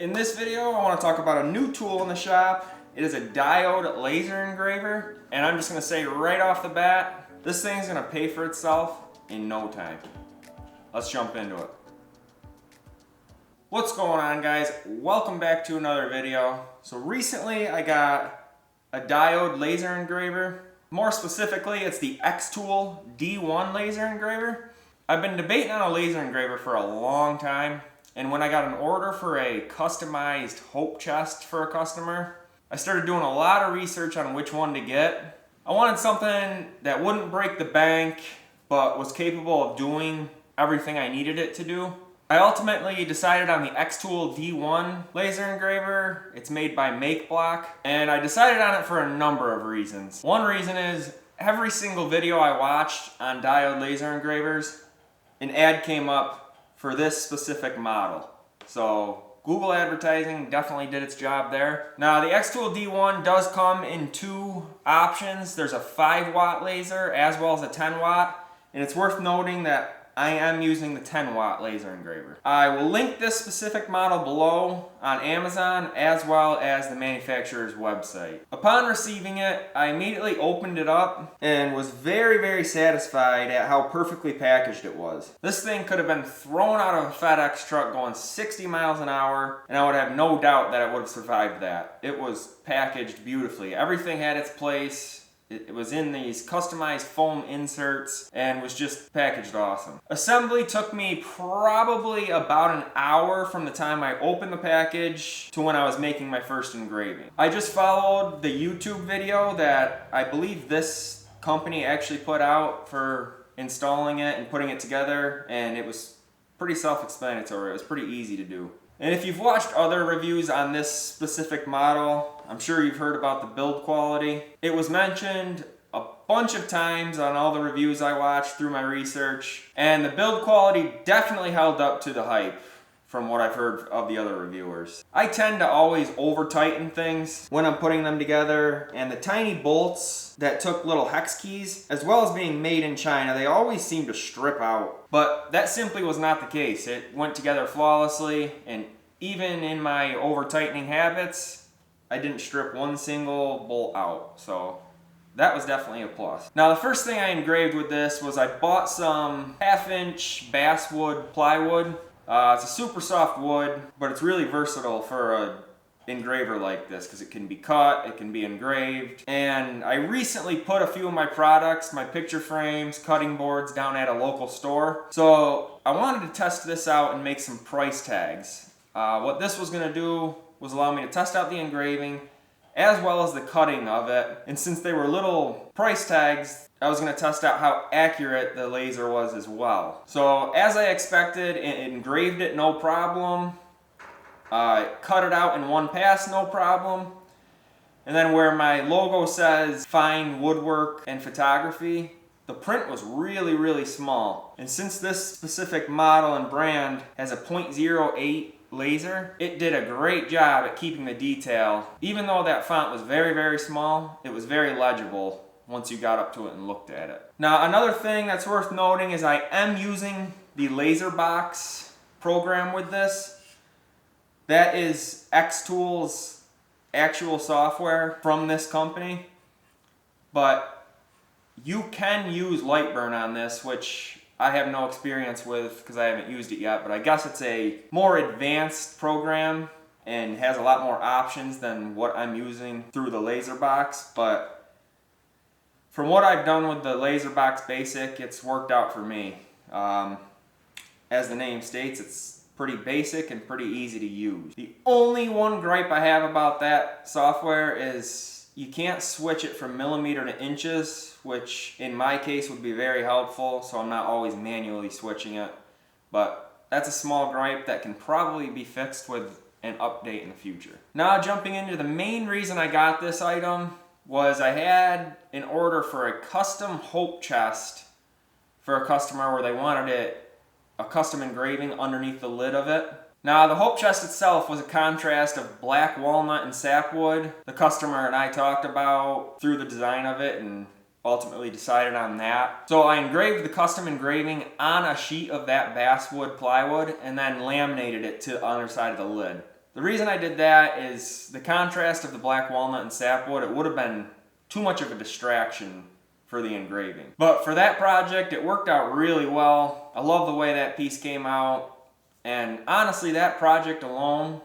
In this video, I want to talk about a new tool in the shop. It is a diode laser engraver, and I'm just going to say right off the bat, this thing's going to pay for itself in no time. Let's jump into it. What's going on, guys? Welcome back to another video. So recently I got a diode laser engraver. More specifically, it's the xTool D1 laser engraver. I've been debating on a laser engraver for a long time, and when I got an order for a customized hope chest for a customer, I started doing a lot of research on which one to get. I wanted something that wouldn't break the bank, but was capable of doing everything I needed it to do. I ultimately decided on the xTool D1 laser engraver. It's made by MakeBlock, and I decided on it for a number of reasons. One reason is every single video I watched on diode laser engravers, an ad came up for this specific model. So Google advertising definitely did its job there. Now the xTool D1 does come in two options. There's a 5-watt laser as well as a 10-watt, and it's worth noting that I am using the 10-watt laser engraver. I will link this specific model below on Amazon as well as the manufacturer's website. Upon receiving it, I immediately opened it up and was very satisfied at how perfectly packaged it was. This thing could have been thrown out of a FedEx truck going 60 miles an hour, and I would have no doubt that it would have survived that. It was packaged beautifully. Everything had its place. It was in these customized foam inserts and was just packaged awesome. Assembly took me probably about an hour from the time I opened the package to when I was making my first engraving. I just followed the YouTube video that I believe this company actually put out for installing it and putting it together, and it was pretty self-explanatory. It was pretty easy to do. And if you've watched other reviews on this specific model, I'm sure you've heard about the build quality. It was mentioned a bunch of times on all the reviews I watched through my research, and the build quality definitely held up to the hype from what I've heard of the other reviewers. I tend to always over tighten things when I'm putting them together, and the tiny bolts that took little hex keys, as well as being made in China, they always seem to strip out. But that simply was not the case. It went together flawlessly, and even in my over tightening habits, I didn't strip one single bolt out. So that was definitely a plus. Now the first thing I engraved with this was I bought some 1/2-inch basswood plywood. It's a super soft wood, but it's really versatile for an engraver like this because it can be cut, it can be engraved. And I recently put a few of my products, my picture frames, cutting boards, down at a local store. So I wanted to test this out and make some price tags. What this was going to do was allow me to test out the engraving as well as the cutting of it. And since they were little price tags, I was going to test out how accurate the laser was as well. So as I expected, it engraved it no problem. Cut it out in one pass, no problem. And then where my logo says fine woodwork and photography, the print was really small. And since this specific model and brand has a 0.08 laser, it did a great job at keeping the detail. Even though that font was very small, it was very legible once you got up to it and looked at it. Now another thing that's worth noting is I am using the laser box program with this. That is xTool's actual software from this company, but you can use Lightburn on this, which I have no experience with because I haven't used it yet, but I guess it's a more advanced program and has a lot more options than what I'm using through the laser box. But from what I've done with the laser box basic, it's worked out for me. As the name states, it's pretty basic and pretty easy to use. The only one gripe I have about that software is you can't switch it from millimeter to inches, which in my case would be very helpful, so I'm not always manually switching it. But that's a small gripe that can probably be fixed with an update in the future. Now jumping into the main reason I got this item was I had an order for a custom hope chest for a customer where they wanted a custom engraving underneath the lid of it. Now the hope chest itself was a contrast of black walnut and sapwood. The customer and I talked about through the design of it and ultimately decided on that. So I engraved the custom engraving on a sheet of that basswood plywood and then laminated it to the underside of the lid. The reason I did that is the contrast of the black walnut and sapwood, it would have been too much of a distraction for the engraving. But for that project, it worked out really well. I love the way that piece came out. And honestly, that project alone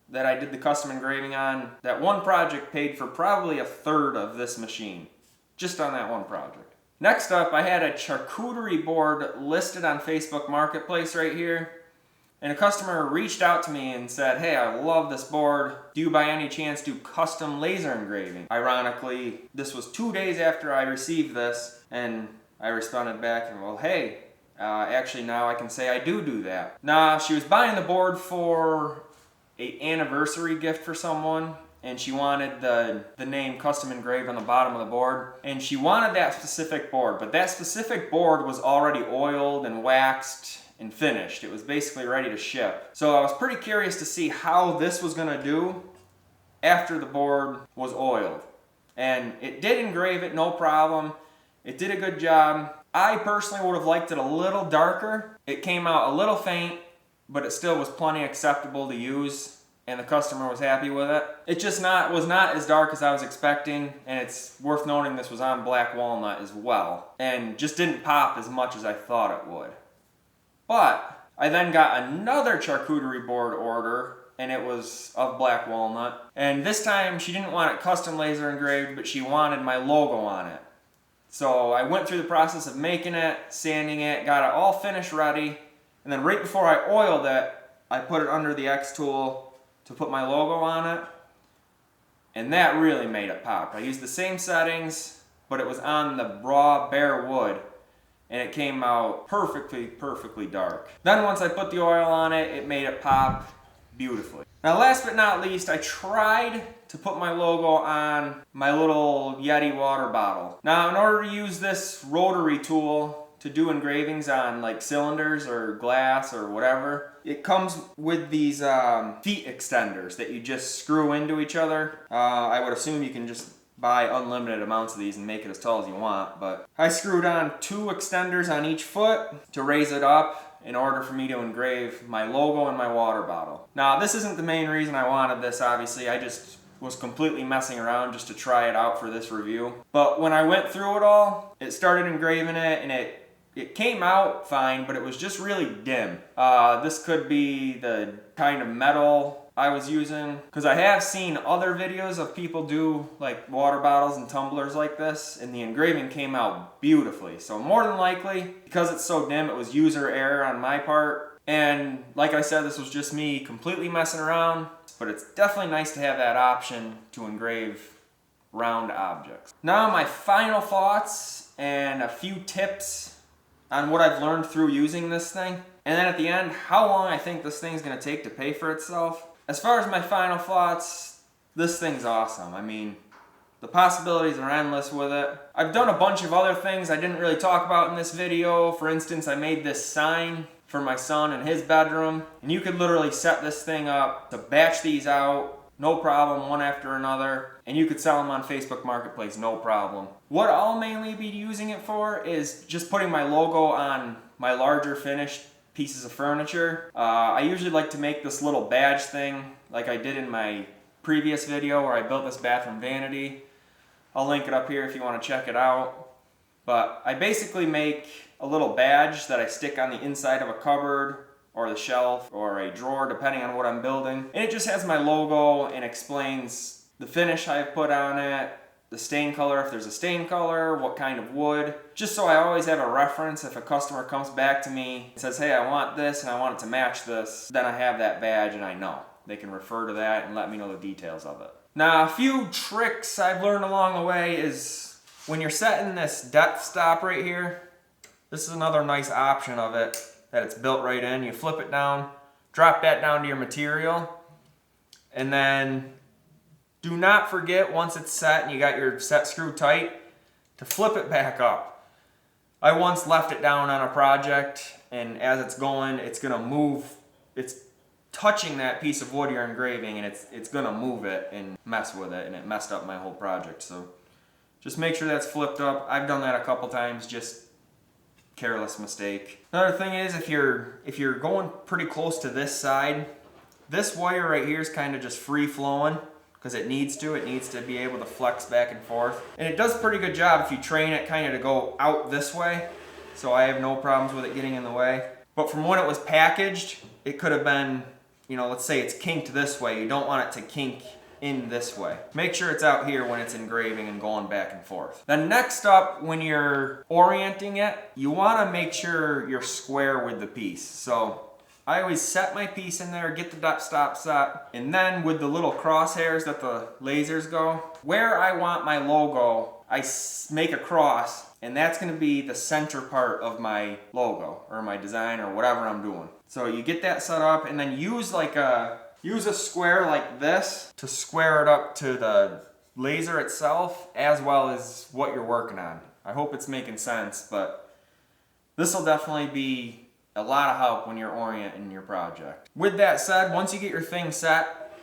that I did the custom engraving on, that one project paid for probably a third of this machine, just on that one project. Next up, I had a charcuterie board listed on Facebook Marketplace right here. And a customer reached out to me and said, hey, I love this board. Do you by any chance do custom laser engraving? Ironically, this was 2 days after I received this, and I responded back, well, hey, actually now I can say I do that. Now, she was buying the board for an anniversary gift for someone, and she wanted the name custom engraved on the bottom of the board, and she wanted that specific board, but that specific board was already oiled and waxed and finished. It was basically ready to ship. So I was pretty curious to see how this was gonna do after the board was oiled. And it did engrave it, no problem. It did a good job. I personally would have liked it a little darker. It came out a little faint, but it still was plenty acceptable to use, and the customer was happy with it. It just was not as dark as I was expecting, and it's worth noting this was on black walnut as well, and just didn't pop as much as I thought it would. But I then got another charcuterie board order, and it was of black walnut. And this time she didn't want it custom laser engraved, but she wanted my logo on it. So I went through the process of making it, sanding it, got it all finished ready, and then right before I oiled it, I put it under the xTool to put my logo on it, and that really made it pop. I used the same settings, but it was on the raw bare wood, and it came out perfectly dark. Then once I put the oil on it, it made it pop beautifully. Now last but not least, I tried to put my logo on my little Yeti water bottle. Now in order to use this rotary tool to do engravings on like cylinders or glass or whatever, it comes with these feet extenders that you just screw into each other. I would assume you can just buy unlimited amounts of these and make it as tall as you want, but I screwed on 2 extenders on each foot to raise it up in order for me to engrave my logo and my water bottle. Now this isn't the main reason I wanted this, obviously. I just was completely messing around just to try it out for this review. But when I went through it all, it started engraving it, and it came out fine, but it was just really dim. This could be the kind of metal I was using, because I have seen other videos of people do like water bottles and tumblers like this, and the engraving came out beautifully. So more than likely, because it's so dim, it was user error on my part. And like I said, this was just me completely messing around, but it's definitely nice to have that option to engrave round objects. Now my final thoughts and a few tips on what I've learned through using this thing. And then at the end, how long I think this thing's gonna take to pay for itself. As far as my final thoughts, this thing's awesome. I mean, the possibilities are endless with it. I've done a bunch of other things I didn't really talk about in this video. For instance, I made this sign for my son in his bedroom, and you could literally set this thing up to batch these out, no problem, one after another, and you could sell them on Facebook Marketplace, no problem. What I'll mainly be using it for is just putting my logo on my larger finished pieces of furniture. I usually like to make this little badge thing like I did in my previous video where I built this bathroom vanity. I'll link it up here if you want to check it out. But I basically make a little badge that I stick on the inside of a cupboard or the shelf or a drawer, depending on what I'm building. And it just has my logo and explains the finish I've put on it, the stain color, if there's a stain color, what kind of wood, just so I always have a reference. If a customer comes back to me and says, hey, I want this and I want it to match this, then I have that badge and I know. They can refer to that and let me know the details of it. Now, a few tricks I've learned along the way is when you're setting this depth stop right here, this is another nice option of it, that it's built right in. You flip it down, drop that down to your material, and then do not forget, once it's set and you got your set screwed tight, to flip it back up. I once left it down on a project, and as it's going, it's gonna move. It's touching that piece of wood you're engraving, and it's gonna move it and mess with it, and it messed up my whole project. So just make sure that's flipped up. I've done that a couple times, just careless mistake. Another thing is, if you're going pretty close to this side, This wire right here is kind of just free flowing because it needs to be able to flex back and forth. And it does a pretty good job if you train it kind of to go out this way. So I have no problems with it getting in the way. But from when it was packaged, it could have been, you know, let's say it's kinked this way. You don't want it to kink in this way. Make sure it's out here when it's engraving and going back and forth. Then next up, when you're orienting it, you want to make sure you're square with the piece. So I always set my piece in there, get the dot stop set, and then with the little crosshairs that the lasers go, where I want my logo, I make a cross, and that's going to be the center part of my logo or my design or whatever I'm doing. So you get that set up, and then use a square like this to square it up to the laser itself as well as what you're working on. I hope it's making sense, but this will definitely be a lot of help when you're orienting your project. With that said, once you get your thing set,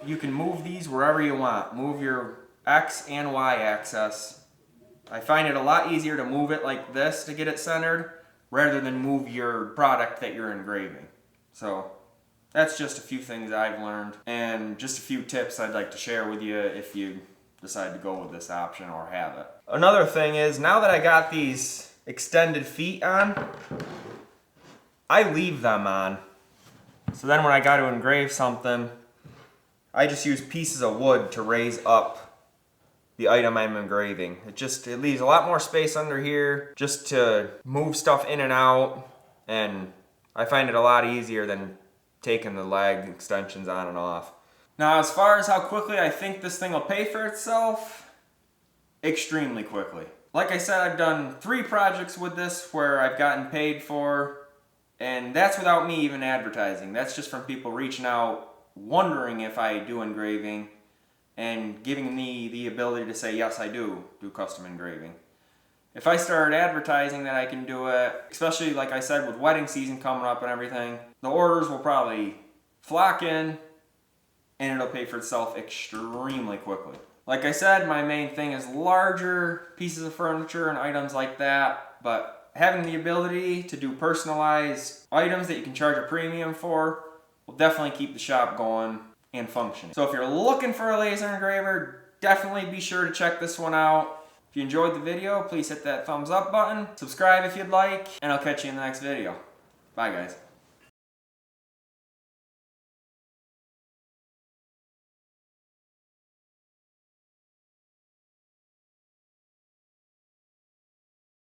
you can move these wherever you want. Move your X and Y axis. I find it a lot easier to move it like this to get it centered rather than move your product that you're engraving. So that's just a few things I've learned and just a few tips I'd like to share with you if you decide to go with this option or have it. Another thing is, now that I got these extended feet on, I leave them on. So then when I got to engrave something, I just use pieces of wood to raise up the item I'm engraving. It leaves a lot more space under here just to move stuff in and out, and I find it a lot easier than taking the leg extensions on and off. Now, as far as how quickly I think this thing will pay for itself, extremely quickly. Like I said, I've done 3 projects with this where I've gotten paid for, and that's without me even advertising. That's just from people reaching out, wondering if I do engraving, and giving me the ability to say, yes, I do custom engraving. If I started advertising that I can do it, especially like I said with wedding season coming up and everything, the orders will probably flock in and it'll pay for itself extremely quickly. Like I said, my main thing is larger pieces of furniture and items like that, but having the ability to do personalized items that you can charge a premium for will definitely keep the shop going and functioning. So if you're looking for a laser engraver, definitely be sure to check this one out. If you enjoyed the video, please hit that thumbs up button, subscribe if you'd like, and I'll catch you in the next video. Bye guys.